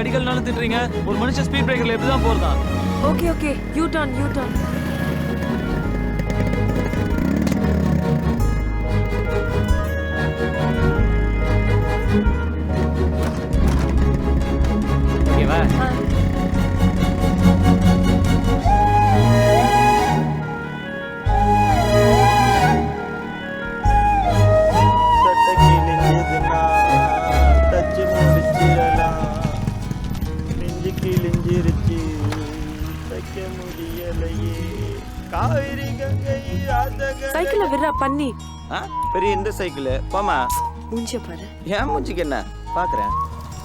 அடிக்கல்னாலும் திட்டுறீங்க. ஒரு மனுஷன் ஸ்பீட் பிரேக்கர்ல எப்படி தான் போறதா? Okay okay, you turn you turn. ஓகேவா? சைக்கிள விடுறா பண்ணி. பெரிய இந்த சைக்கிள் போமா. மூஞ்சிய பாரு. ஏன் மூஞ்சிக்கு என்ன பாக்குறேன்.